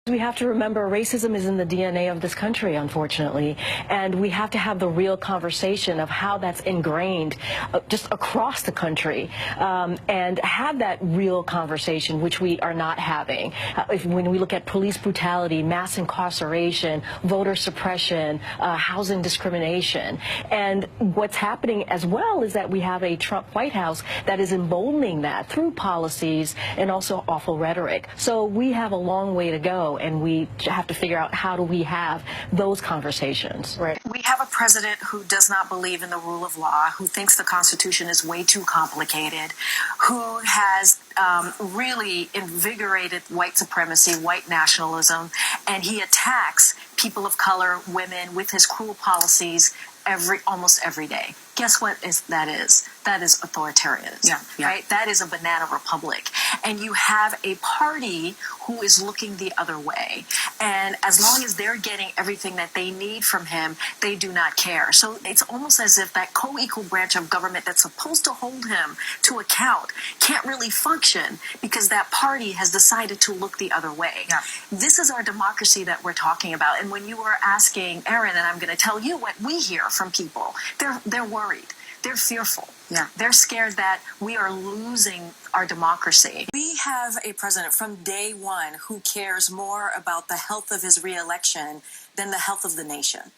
We have to remember racism is in the DNA of this country, unfortunately, and we have to have the real conversation of how that's ingrained just across the country, and have that real conversation, which we are not having. When we look at police brutality, mass incarceration, voter suppression, housing discrimination, and what's happening as well is that we have a Trump White House that is emboldening that through policies and also awful rhetoric. So we have a long way to go. And we have to figure out how do we have those conversations. Right. We have a president who does not believe in the rule of law, who thinks the Constitution is way too complicated, who has really invigorated white supremacy, white nationalism, and he attacks people of color, women, with his cruel policies almost every day. Guess what that is? That is authoritarianism, right? That is a banana republic. And you have a party who is looking the other way. And as long as they're getting everything that they need from him, they do not care. So it's almost as if that co-equal branch of government that's supposed to hold him to account can't really function because that party has decided to look the other way. Yeah. This is our democracy that we're talking about. And when you were asking Aaron, and I'm going to tell you what we hear from people, they're worried. They're fearful. Yeah. They're scared that we are losing our democracy. We have a president from day one who cares more about the health of his reelection than the health of the nation.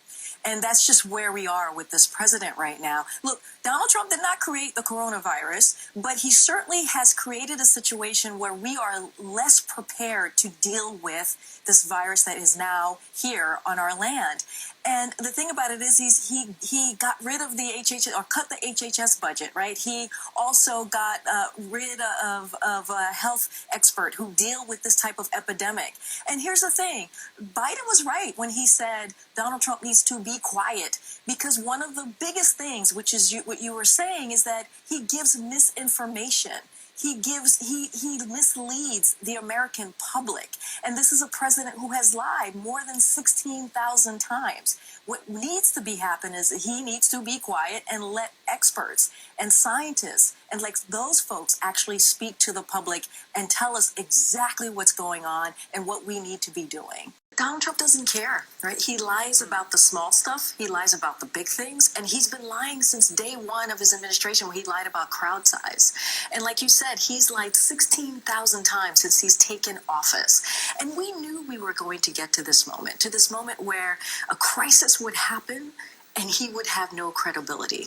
And that's just where we are with this president right now. Look, Donald Trump did not create the coronavirus, but he certainly has created a situation where we are less prepared to deal with this virus that is now here on our land. And the thing about it is he got rid of the HHS, or cut the HHS budget, right? He also got rid of a health expert who deal with this type of epidemic. And here's the thing. Biden was right when he said Donald Trump needs to be quiet, because one of the biggest things, which is what you were saying, is that he gives misinformation. He misleads the American public. And this is a president who has lied more than 16,000 times. What needs to be happen is that he needs to be quiet and let experts and scientists and like those folks actually speak to the public and tell us exactly what's going on and what we need to be doing. Donald Trump doesn't care, right? He lies about the small stuff. He lies about the big things. And he's been lying since day one of his administration, where he lied about crowd size. And like you said, he's lied 16,000 times since he's taken office. And we knew we were going to get to this moment where a crisis would happen and he would have no credibility.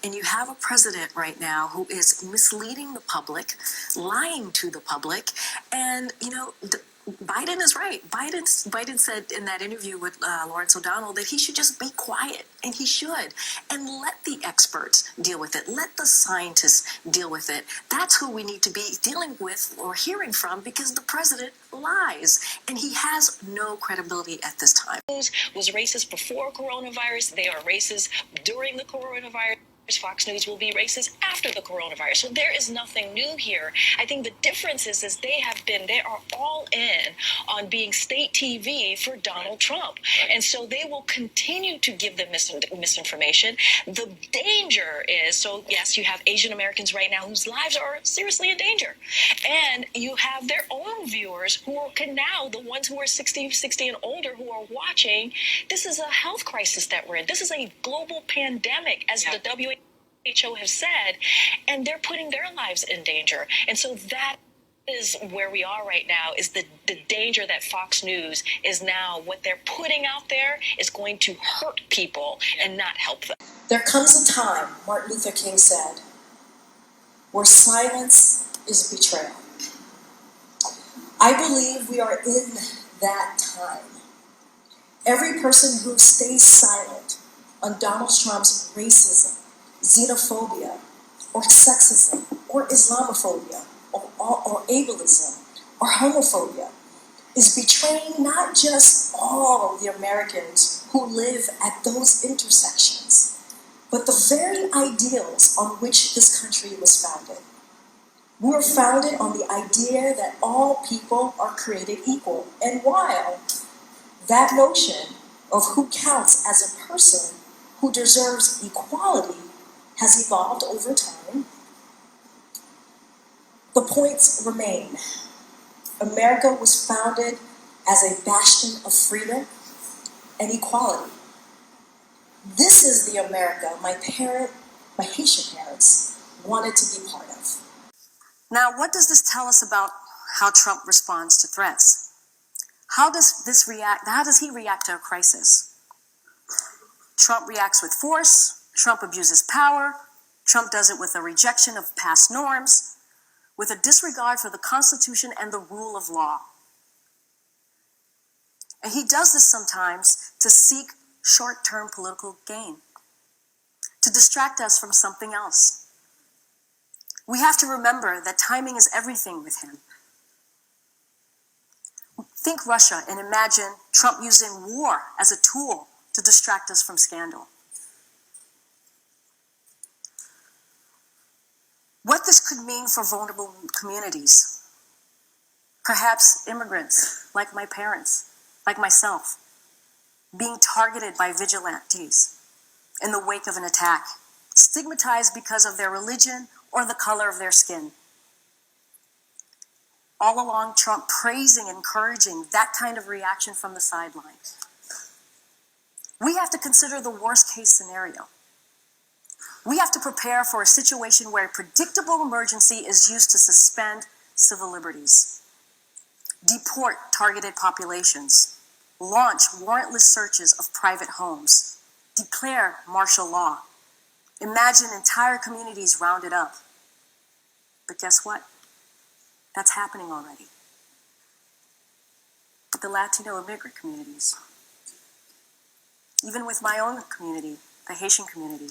And you have a president right now who is misleading the public, lying to the public, and, Biden is right. Biden said in that interview with Lawrence O'Donnell that he should just be quiet, and he should, and let the experts deal with it. Let the scientists deal with it. That's who we need to be dealing with or hearing from, because the president lies, and he has no credibility at this time. Was racist before coronavirus. They are racist during the coronavirus. Fox News will be racist after the coronavirus. So there is nothing new here. I think the difference is they are all in on being state TV for Donald Trump. And so they will continue to give them misinformation. The danger is, so yes, you have Asian Americans right now whose lives are seriously in danger. And you have their own viewers who can now, the ones who are 60 and older, who are watching. This is a health crisis that we're in. This is a global pandemic, as the WHO has said, and they're putting their lives in danger. And so that is where we are right now, is the danger that Fox News is now, what they're putting out there is going to hurt people and not help them. There comes a time, Martin Luther King said, where silence is betrayal. I believe we are in that time. Every person who stays silent on Donald Trump's racism, xenophobia, or sexism, or Islamophobia, or ableism, or homophobia, is betraying not just all the Americans who live at those intersections, but the very ideals on which this country was founded. We were founded on the idea that all people are created equal, and while that notion of who counts as a person who deserves equality has evolved over time, the points remain. America was founded as a bastion of freedom and equality. This is the America my Haitian parents, wanted to be part of. Now, what does this tell us about how Trump responds to threats? How does he react to a crisis? Trump reacts with force. Trump abuses power. Trump does it with a rejection of past norms, with a disregard for the Constitution and the rule of law. And he does this sometimes to seek short-term political gain, to distract us from something else. We have to remember that timing is everything with him. Think Russia and imagine Trump using war as a tool to distract us from scandal. What this could mean for vulnerable communities, perhaps immigrants like my parents, like myself, being targeted by vigilantes in the wake of an attack, stigmatized because of their religion or the color of their skin. All along, Trump praising and encouraging that kind of reaction from the sidelines. We have to consider the worst case scenario. We have to prepare for a situation where a predictable emergency is used to suspend civil liberties, deport targeted populations, launch warrantless searches of private homes, declare martial law, imagine entire communities rounded up. But guess what? That's happening already. With the Latino immigrant communities, even with my own community, the Haitian community,